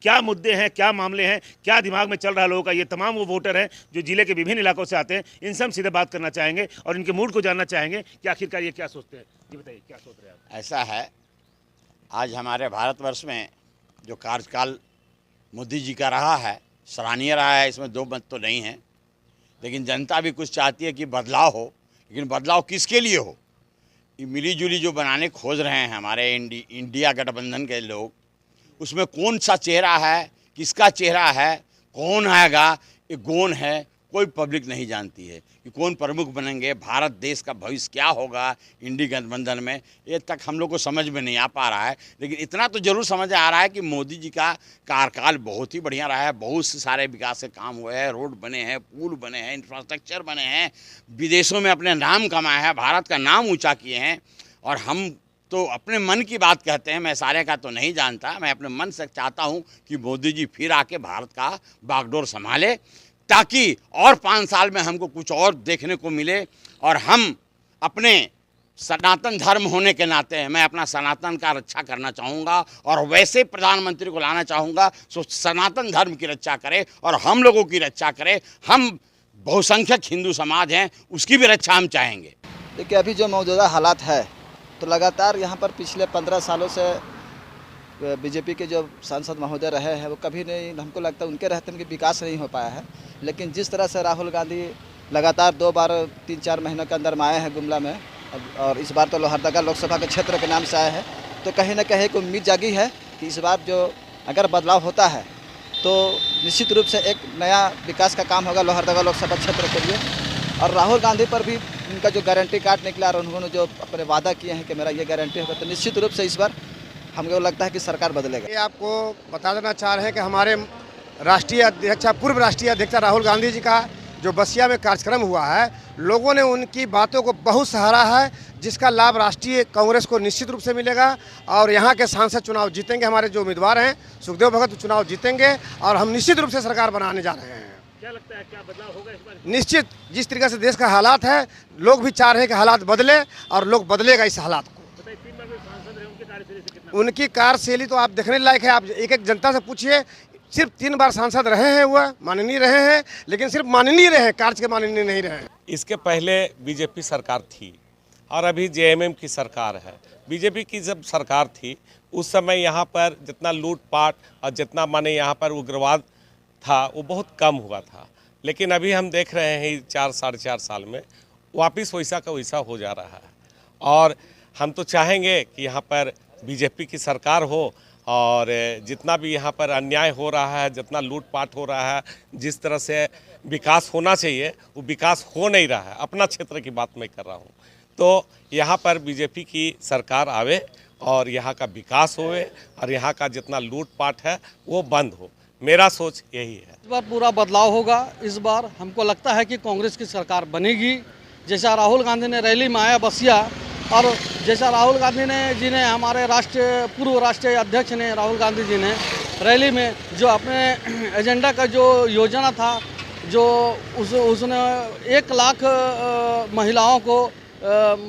क्या मुद्दे हैं, क्या मामले हैं, क्या दिमाग में चल रहा है लोगों का। ये तमाम वो वोटर हैं जो जिले के विभिन्न इलाकों से आते हैं। इनसे हम सीधे बात करना चाहेंगे और इनके मूड को जानना चाहेंगे कि आखिरकार ये क्या सोचते हैं। जी बताइए, क्या सोच रहे हैं आप? ऐसा है, आज हमारे भारतवर्ष में जो कार्यकाल मोदी जी का रहा है, सराहनीय रहा है, इसमें दो मत तो नहीं है। लेकिन जनता भी कुछ चाहती है कि बदलाव हो, लेकिन बदलाव किसके लिए हो? ये मिली जुली जो बनाने खोज रहे हैं हमारे इंडिया गठबंधन के लोग, उसमें कौन सा चेहरा है, किसका चेहरा है, कौन आएगा, ये गौण है। कोई पब्लिक नहीं जानती है कि कौन प्रमुख बनेंगे, भारत देश का भविष्य क्या होगा इंडिया गठबंधन में, ये तक हम लोग को समझ में नहीं आ पा रहा है। लेकिन इतना तो जरूर समझ आ रहा है कि मोदी जी का कार्यकाल बहुत ही बढ़िया रहा है। बहुत से सारे विकास के काम हुए हैं, रोड बने हैं, पुल बने हैं, इंफ्रास्ट्रक्चर बने हैं, विदेशों में अपने नाम कमाया है, भारत का नाम ऊँचा किए हैं। और हम तो अपने मन की बात कहते हैं, मैं सारे का तो नहीं जानता, मैं अपने मन से चाहता हूँ कि मोदी जी फिर आके भारत का बागडोर संभाले, ताकि और 5 साल में हमको कुछ और देखने को मिले। और हम अपने सनातन धर्म होने के नाते मैं अपना सनातन का रक्षा करना चाहूँगा और वैसे प्रधानमंत्री को लाना चाहूँगा सो सनातन धर्म की रक्षा करे और हम लोगों की रक्षा करे। हम बहुसंख्यक हिंदू समाज हैं, उसकी भी रक्षा हम चाहेंगे। देखिए, अभी जो मौजूदा हालात है तो लगातार यहाँ पर पिछले 15 सालों से बीजेपी के जो सांसद महोदय रहे हैं वो कभी नहीं, हमको लगता है उनके रहते में विकास नहीं हो पाया है। लेकिन जिस तरह से राहुल गांधी लगातार 2 बार 3-4 महीनों के अंदर में आए हैं गुमला में, और इस बार तो लोहरदगा लोकसभा के क्षेत्र के नाम से आए हैं, तो कहीं ना कहीं एक उम्मीद जागी है कि इस बार जो अगर बदलाव होता है तो निश्चित रूप से एक नया विकास का काम होगा लोहरदगा लोकसभा क्षेत्र के लिए। और राहुल गांधी पर भी उनका जो गारंटी कार्ड निकला और उन्होंने जो अपने वादा किए हैं कि मेरा ये गारंटी होगा, तो निश्चित रूप से इस बार हमको लगता है कि सरकार बदलेगा। ये आपको बता देना चाह रहे हैं कि हमारे राष्ट्रीय अध्यक्ष, पूर्व राष्ट्रीय अध्यक्ष राहुल गांधी जी का जो बसिया में कार्यक्रम हुआ है, लोगों ने उनकी बातों को बहुत सराहा है, जिसका लाभ राष्ट्रीय कांग्रेस को निश्चित रूप से मिलेगा। और यहाँ के सांसद चुनाव जीतेंगे, हमारे जो उम्मीदवार हैं सुखदेव भगत चुनाव जीतेंगे और हम निश्चित रूप से सरकार बनाने जा रहे हैं। क्या लगता है, क्या बदलाव होगा इस बार? निश्चित, जिस तरीके से देश का हालात है, लोग भी चाह रहे हैं कि हालात बदले और लोग बदलेगा इस हालात को। बताइए, 3 बार में सांसद रहे, उनकी कार्यशैली से कितना? उनकी कार्यशैली तो आप देखने लायक है। आप एक एक जनता से पूछिए, सिर्फ 3 बार सांसद रहे हैं, वह माननीय रहे हैं, लेकिन सिर्फ माननीय रहे हैं, कार्य के माननीय नहीं रहे हैं। इसके पहले बीजेपी सरकार थी और अभी जेएमएम की सरकार है। बीजेपी की जब सरकार थी उस समय यहाँ पर जितना लूटपाट और जितना माने यहाँ पर उग्रवाद था वो बहुत कम हुआ था। लेकिन अभी हम देख रहे हैं 4-4.5 साल में वापस वैसा का वैसा हो जा रहा है। और हम तो चाहेंगे कि यहाँ पर बीजेपी की सरकार हो और जितना भी यहाँ पर अन्याय हो रहा है, जितना लूटपाट हो रहा है, जिस तरह से विकास होना चाहिए वो विकास हो नहीं रहा है। अपना क्षेत्र की बात मैं कर रहा हूँ, तो यहाँ पर बीजेपी की सरकार आवे और यहाँ का विकास होवे और यहाँ का जितना लूटपाट है वो बंद हो। मेरा सोच यही है। इस बार पूरा बदलाव होगा। इस बार हमको लगता है कि कांग्रेस की सरकार बनेगी। जैसा राहुल गांधी ने रैली में आया बसिया, और जैसा राहुल गांधी जी ने हमारे पूर्व राष्ट्रीय अध्यक्ष ने राहुल गांधी जी ने रैली में जो अपने एजेंडा का जो योजना था, जो उसने 1 लाख महिलाओं को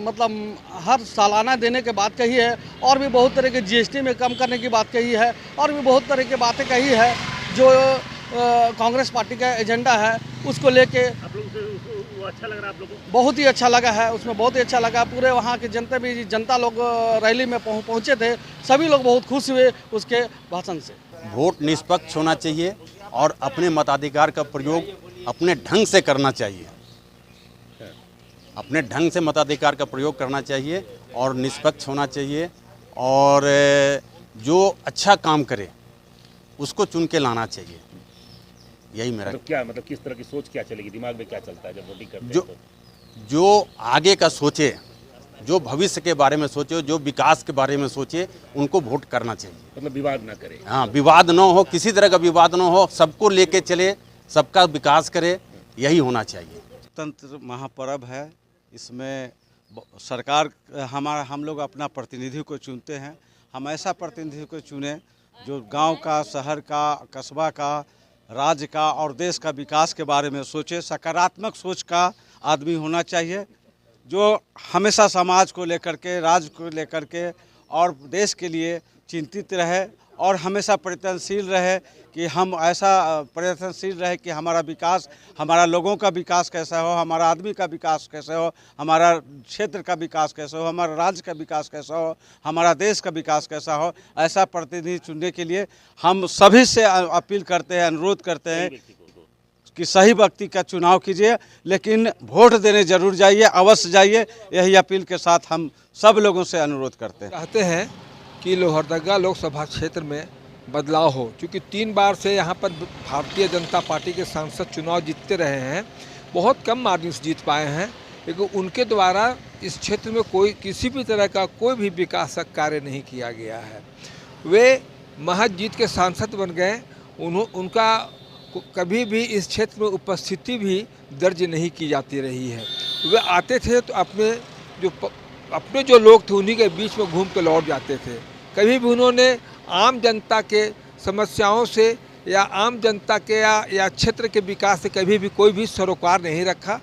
मतलब हर सालाना देने के बात कही है, और भी बहुत तरह के जीएसटी में कम करने की बात कही है, और भी बहुत तरह की बातें कही है जो कांग्रेस पार्टी का एजेंडा है। उसको लेके आप लोगों से वो अच्छा लग रहा है? आप लोगों को बहुत ही अच्छा लगा है, उसमें बहुत ही अच्छा लगा। पूरे वहाँ के जनता लोग रैली में पहुँचे थे, सभी लोग बहुत खुश हुए उसके भाषण से। वोट निष्पक्ष होना चाहिए और अपने मताधिकार का प्रयोग अपने ढंग से करना चाहिए। अपने ढंग से मताधिकार का प्रयोग करना चाहिए और निष्पक्ष होना चाहिए, और जो अच्छा काम करे उसको चुन के लाना चाहिए। यही मेरा क्या मतलब किस तरह की सोच क्या चलेगी, दिमाग में क्या चलता है जब वोटिंग करते हैं? जो आगे का सोचे, जो भविष्य के बारे में सोचे, जो विकास के बारे में सोचे, उनको वोट करना चाहिए। मतलब विवाद ना करे। हाँ, विवाद न हो, किसी तरह का विवाद न हो, सबको लेके चले, सबका विकास करे, यही होना चाहिए। तंत्र महापर्व है, इसमें सरकार हम लोग अपना प्रतिनिधि को चुनते हैं। हम ऐसा प्रतिनिधि को चुने जो गांव का, शहर का, कस्बा का, राज्य का और देश का विकास के बारे में सोचे। सकारात्मक सोच का आदमी होना चाहिए, जो हमेशा समाज को लेकर के, राज्य को लेकर के और देश के लिए चिंतित रहे और हमेशा प्रयत्नशील रहे कि हम ऐसा प्रयत्नशील रहे कि हमारा विकास, हमारा लोगों का विकास कैसा हो, हमारा आदमी का विकास कैसे हो, हमारा क्षेत्र का विकास कैसे हो, हमारा राज्य का विकास कैसा हो, हमारा देश का विकास कैसा हो। ऐसा प्रतिनिधि चुनने के लिए हम सभी से अपील करते हैं, अनुरोध करते हैं कि सही व्यक्ति का चुनाव कीजिए, लेकिन वोट देने जरूर जाइए, अवश्य जाइए। यही अपील के साथ हम सब लोगों से अनुरोध करते हैं। चाहते हैं कि लोहरदगा लोकसभा क्षेत्र में बदलाव हो, क्योंकि 3 बार से यहाँ पर भारतीय जनता पार्टी के सांसद चुनाव जीतते रहे हैं, बहुत कम मार्जिन से जीत पाए हैं, लेकिन उनके द्वारा इस क्षेत्र में कोई किसी भी तरह का कोई भी विकासक कार्य नहीं किया गया है। वे महज जीत के सांसद बन गए, उनका कभी भी इस क्षेत्र में उपस्थिति भी दर्ज नहीं की जाती रही है। वे आते थे तो अपने जो लोग थे उन्हीं के बीच में घूम के लौट जाते थे। कभी भी उन्होंने आम जनता के समस्याओं से या आम जनता के या क्षेत्र के विकास से कभी भी कोई भी सरोकार नहीं रखा।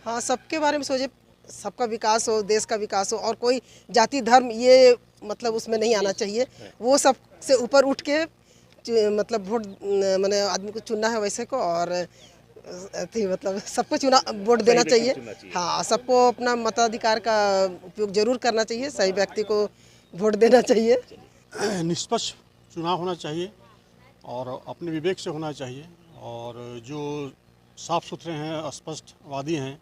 हाँ, सबके बारे में सोचे, सबका विकास हो, देश का विकास हो, और कोई जाति धर्म ये मतलब उसमें नहीं आना चाहिए। वो सब से ऊपर उठ के मतलब वोट मैंने आदमी को चुनना है वैसे को, और मतलब सबको वोट देना चाहिए। हाँ, सबको अपना मताधिकार का उपयोग जरूर करना चाहिए, सही व्यक्ति को वोट देना चाहिए। निष्पक्ष चुनाव होना चाहिए और अपने विवेक से होना चाहिए, और जो साफ सुथरे हैं, स्पष्टवादी हैं,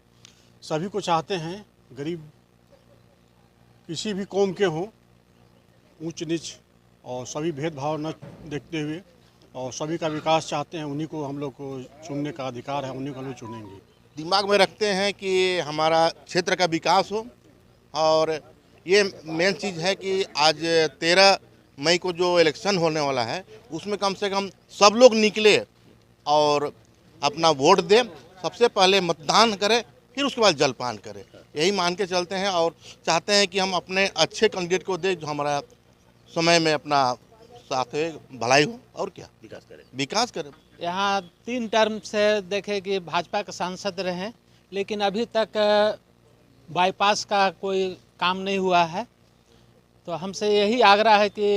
सभी को चाहते हैं, गरीब किसी भी कौम के हों, ऊंच नीच और सभी भेदभाव न देखते हुए, और सभी का विकास चाहते हैं, उन्हीं को हम लोग को चुनने का अधिकार है, उन्हीं को हम लोग चुनेंगे। दिमाग में रखते हैं कि हमारा क्षेत्र का विकास हो, और ये मेन चीज़ है कि आज 13 मई को जो इलेक्शन होने वाला है उसमें कम से कम सब लोग निकले और अपना वोट दें। सबसे पहले मतदान करें, फिर उसके बाद जलपान करें, यही मान के चलते हैं और चाहते हैं कि हम अपने अच्छे कैंडिडेट को दें जो हमारा समय में अपना साथ भलाई हो, और क्या विकास करें। यहाँ 3 टर्म से देखे कि भाजपा के सांसद रहे, लेकिन अभी तक बाईपास का कोई काम नहीं हुआ है। तो हमसे यही आग्रह है कि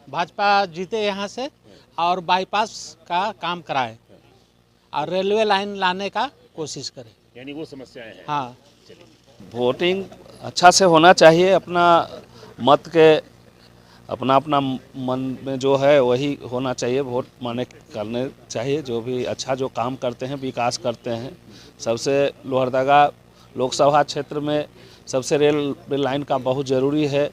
भाजपा जीते यहाँ से और बाईपास का काम कराए और रेलवे लाइन लाने का कोशिश करे, यानी वो समस्याएं हैं। हाँ, वोटिंग अच्छा से होना चाहिए, अपना मत के अपना मन में जो है वही होना चाहिए, वोट माने करने चाहिए। जो भी अच्छा जो काम करते हैं, विकास करते हैं, सबसे लोहरदगा लोकसभा क्षेत्र में सबसे रेल लाइन का बहुत ज़रूरी है।